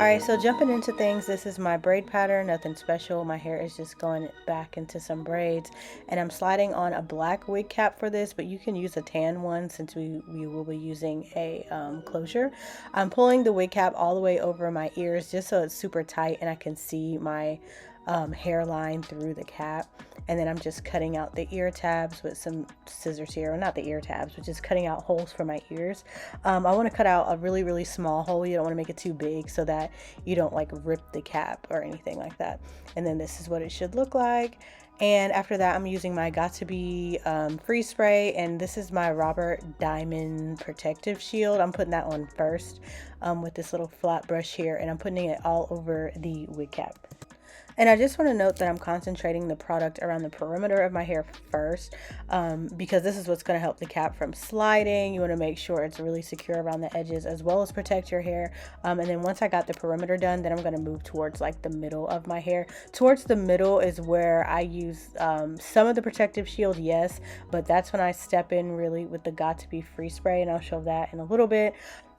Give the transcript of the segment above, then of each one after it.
Alright, so jumping into things, this is my braid pattern, nothing special. My hair is just going back into some braids, and I'm sliding on a black wig cap for this, but you can use a tan one since we will be using a closure. I'm pulling the wig cap all the way over my ears just so it's super tight and I can see my hairline through the cap. And then I'm just cutting out the ear tabs with some scissors here, or not the ear tabs, but just cutting out holes for my ears. I want to cut out a really small hole. You don't want to make it too big so that you don't like rip the cap or anything like that. And then this is what it should look like. And after that, I'm using my Got2b freeze spray, and this is my Robert Diamond protective shield. I'm putting that on first with this little flat brush here, and I'm putting it all over the wig cap. And I just want to note that I'm concentrating the product around the perimeter of my hair first, because this is what's going to help the cap from sliding. You want to make sure it's really secure around the edges as well as protect your hair. And then once I got the perimeter done, then I'm going to move towards like the middle of my hair. Towards the middle is where I use some of the protective shield, yes, but that's when I step in really with the Got2b free spray, and I'll show that in a little bit.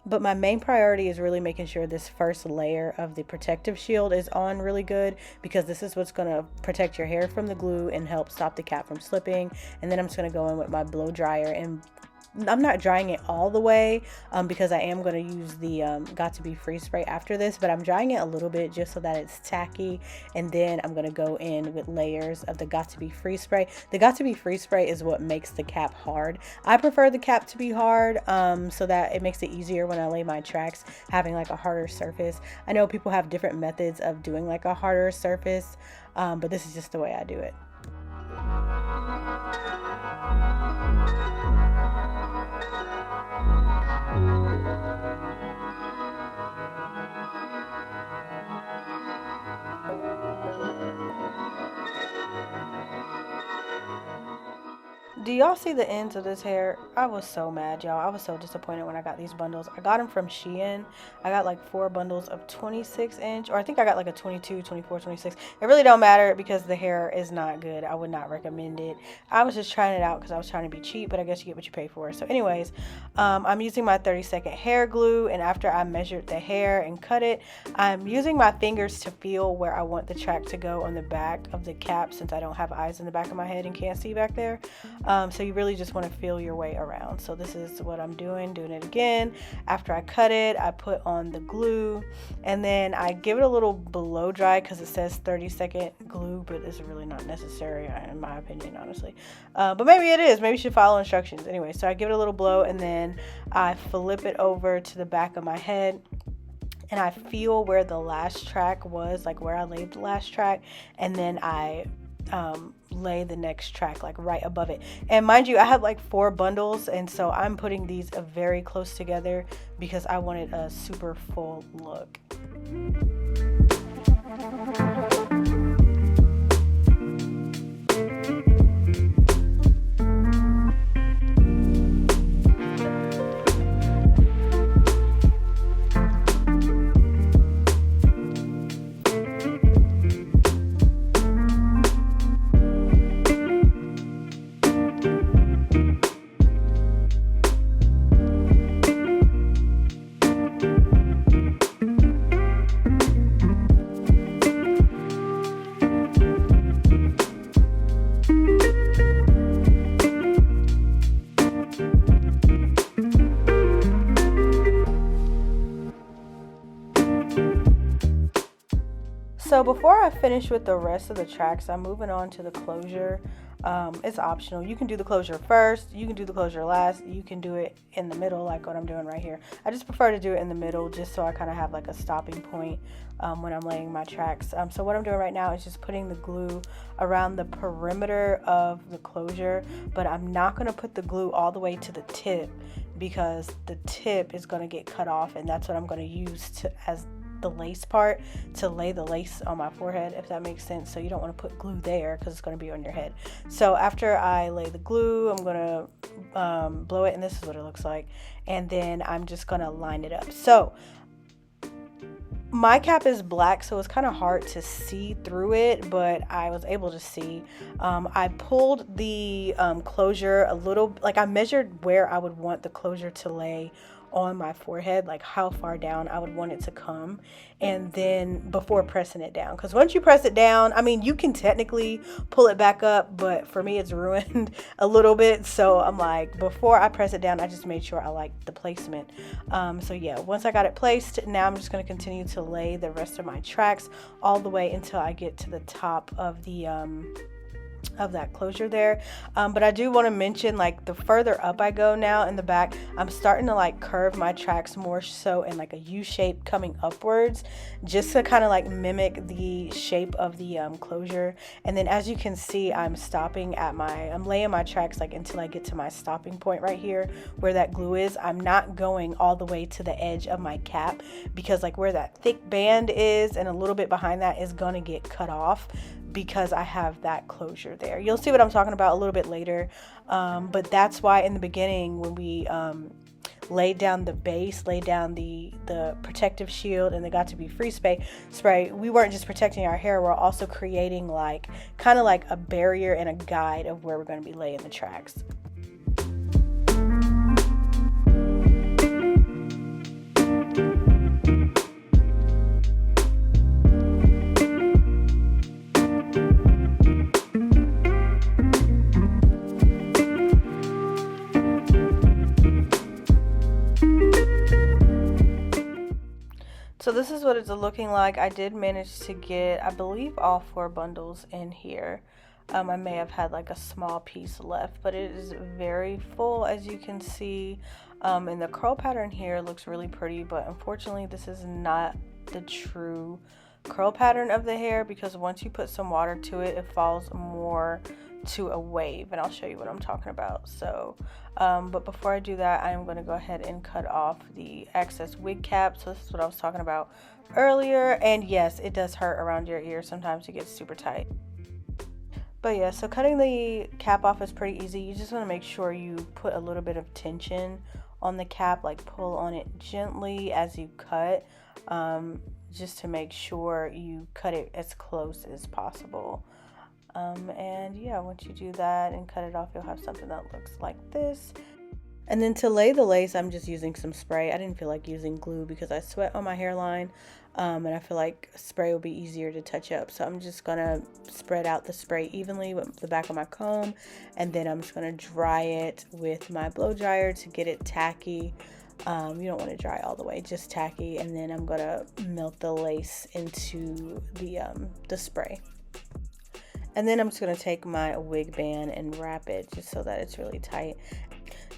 But my main priority is really making sure this first layer of the protective shield is on really good, because this is what's going to protect your hair from the glue and help stop the cap from slipping. And then I'm just going to go in with my blow dryer, and I'm not drying it all the way because I am going to use the Got2b freeze spray after this, but I'm drying it a little bit just so that it's tacky. And then I'm going to go in with layers of the Got2b freeze spray. The Got2b freeze spray is what makes the cap hard. I prefer the cap to be hard so that it makes it easier when I lay my tracks, having like a harder surface. I know people have different methods of doing like a harder surface, but this is just the way I do it. Do y'all see the ends of this hair? I was so mad, y'all. I was so disappointed when I got these bundles. I got them from Shein. I got like 4 bundles of 26 inch, or I think I got like a 22, 24, 26. It really don't matter because the hair is not good. I would not recommend it. I was just trying it out because I was trying to be cheap, but I guess you get what you pay for. So anyways, I'm using my 30-second hair glue, and after I measured the hair and cut it, I'm using my fingers to feel where I want the track to go on the back of the cap, since I don't have eyes in the back of my head and can't see back there. So you really just want to feel your way around. So this is what I'm doing it again. After I cut it, I put on the glue, and then I give it a little blow dry because it says 30-second glue, but it's really not necessary in my opinion, honestly. But maybe it is. Maybe you should follow instructions. Anyway, so I give it a little blow, and then I flip it over to the back of my head, and I feel where the last track was, like where I laid the last track, and then I lay the next track like right above it. And mind you, I had like 4 bundles, and so I'm putting these very close together because I wanted a super full look. So before I finish with the rest of the tracks, I'm moving on to the closure. It's optional. You can do the closure first, you can do the closure last, you can do it in the middle like what I'm doing right here. I just prefer to do it in the middle just so I kind of have like a stopping point when I'm laying my tracks. So what I'm doing right now is just putting the glue around the perimeter of the closure, but I'm not going to put the glue all the way to the tip because the tip is going to get cut off, and that's what I'm going to use as the lace part to lay the lace on my forehead, if that makes sense. So you don't want to put glue there because it's going to be on your head. So after I lay the glue, I'm going to blow it, and this is what it looks like, and then I'm just going to line it up. So my cap is black, so it's kind of hard to see through it, but I was able to see. I pulled the closure a little, like I measured where I would want the closure to lay on my forehead, like how far down I would want it to come, and then before pressing it down. Because once you press it down, I mean, you can technically pull it back up, but for me it's ruined a little bit. So I'm like, before I press it down, I just made sure I liked the placement. So yeah, once I got it placed, now I'm just going to continue to lay the rest of my tracks all the way until I get to the top of the of that closure there. But I do want to mention, like, the further up I go now in the back, I'm starting to like curve my tracks more so in like a U shape coming upwards, just to kind of like mimic the shape of the closure. And then as you can see, I'm laying my tracks like until I get to my stopping point right here where that glue is. I'm not going all the way to the edge of my cap, because like where that thick band is and a little bit behind that is gonna get cut off, because I have that closure there. You'll see what I'm talking about a little bit later. But that's why in the beginning, when we laid down the base, laid down the protective shield, and the Got To Be Free spray, we weren't just protecting our hair, we're also creating like kind of like a barrier and a guide of where we're going to be laying the tracks. So this is what it's looking like. I did manage to get, I believe, all 4 bundles in here. I may have had like a small piece left, but it is very full, as you can see. And the curl pattern here looks really pretty, but unfortunately this is not the true curl pattern of the hair, because once you put some water to it, it falls more to a wave, and I'll show you what I'm talking about. So but before I do that, I'm going to go ahead and cut off the excess wig cap. So this is what I was talking about earlier, and yes, it does hurt around your ear sometimes. It gets super tight. But yeah, so cutting the cap off is pretty easy. You just want to make sure you put a little bit of tension on the cap, like pull on it gently as you cut, just to make sure you cut it as close as possible. And yeah, once you do that and cut it off, you'll have something that looks like this. And then to lay the lace, I'm just using some spray. I didn't feel like using glue because I sweat on my hairline, and I feel like spray will be easier to touch up. So I'm just gonna spread out the spray evenly with the back of my comb, and then I'm just gonna dry it with my blow dryer to get it tacky. You don't want to dry all the way, just tacky. And then I'm gonna melt the lace into the spray. And then I'm just going to take my wig band and wrap it just so that it's really tight.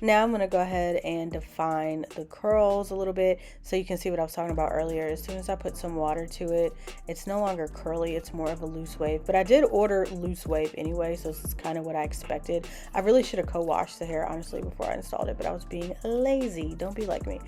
Now I'm going to go ahead and define the curls a little bit so you can see what I was talking about earlier. As soon as I put some water to it, it's no longer curly, it's more of a loose wave. But I did order loose wave anyway, so this is kind of what I expected. I really should have co-washed the hair, honestly, before I installed it, but I was being lazy. Don't be like me.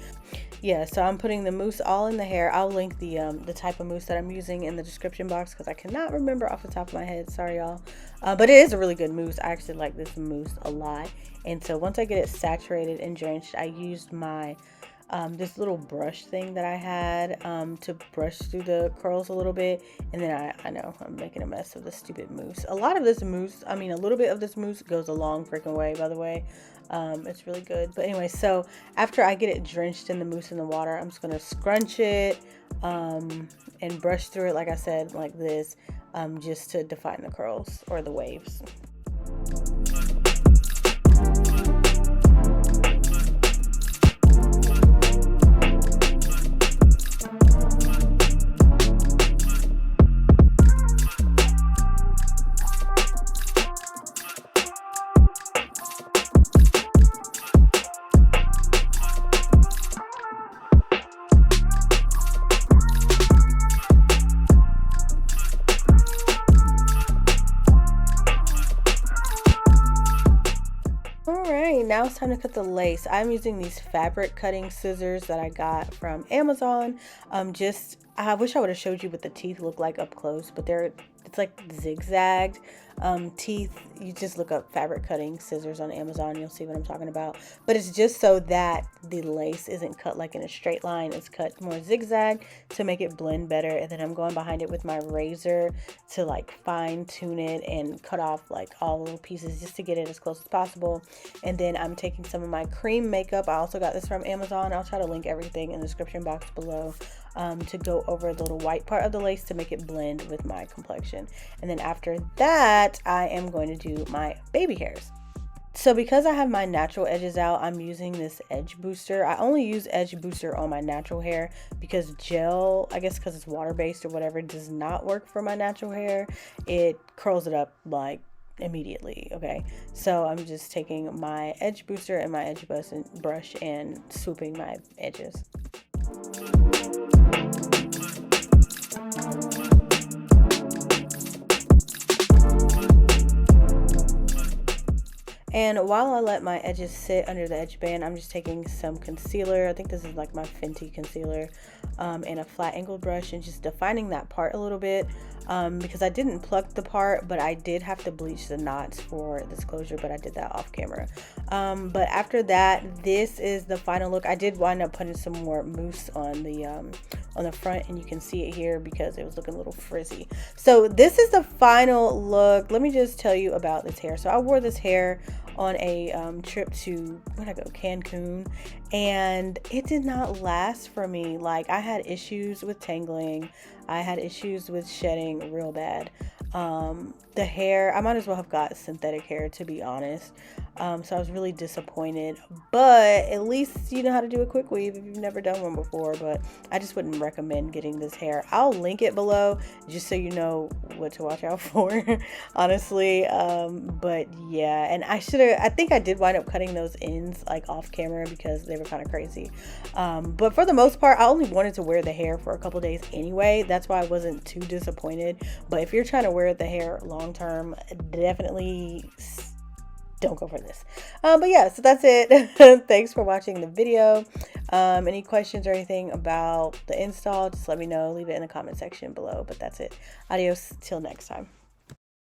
Yeah, so I'm putting the mousse all in the hair. I'll link the type of mousse that I'm using in the description box because I cannot remember off the top of my head. Sorry, y'all. But it is a really good mousse. I actually like this mousse a lot. And so once I get it saturated and drenched, I used my this little brush thing that I had to brush through the curls a little bit. And then I know I'm making a mess of the stupid mousse. A little bit of this mousse goes a long freaking way, by the way. It's really good. But anyway, so after I get it drenched in the mousse and the water, I'm just going to scrunch it and brush through it, like I said, like this, just to define the curls or the waves. Now it's time to cut the lace. I'm using these fabric cutting scissors that I got from Amazon. Just I wish I would have showed you what the teeth look like up close, but it's like zigzagged teeth. You just look up fabric cutting scissors on Amazon, you'll see what I'm talking about. But it's just so that the lace isn't cut like in a straight line, it's cut more zigzag to make it blend better. And then I'm going behind it with my razor to like fine tune it and cut off like all the little pieces just to get it as close as possible. And then I'm taking some of my cream makeup. I also got this from Amazon. I'll try to link everything in the description box below, to go over the little white part of the lace to make it blend with my complexion. And then after that, I am going to do my baby hairs. So because I have my natural edges out, I'm using this edge booster. I only use edge booster on my natural hair because gel, I guess because it's water-based or whatever, does not work for my natural hair. It curls it up like immediately. Okay, so I'm just taking my edge booster and my edge brush and swooping my edges. And while I let my edges sit under the edge band, I'm just taking some concealer. I think this is like my Fenty concealer, and a flat angled brush, and just defining that part a little bit, because I didn't pluck the part, but I did have to bleach the knots for this closure, but I did that off camera. But after that, this is the final look. I did wind up putting some more mousse on the front, and you can see it here because it was looking a little frizzy. So this is the final look. Let me just tell you about this hair. So I wore this hair on a trip to, where'd I go, Cancun, and it did not last for me. Like, I had issues with tangling, I had issues with shedding real bad. The hair, I might as well have got synthetic hair, to be honest. So I was really disappointed, but at least you know how to do a quick weave if you've never done one before. But I just wouldn't recommend getting this hair. I'll link it below just so you know what to watch out for, honestly. But yeah, and I think I did wind up cutting those ends like off camera because they were kind of crazy. But for the most part, I only wanted to wear the hair for a couple days anyway. That's why I wasn't too disappointed. But if you're trying to wear the hair long term, definitely don't go for this. But yeah, so that's it. Thanks for watching the video. Any questions or anything about the install, just let me know. Leave it in the comment section below. But that's it. Adios till next time.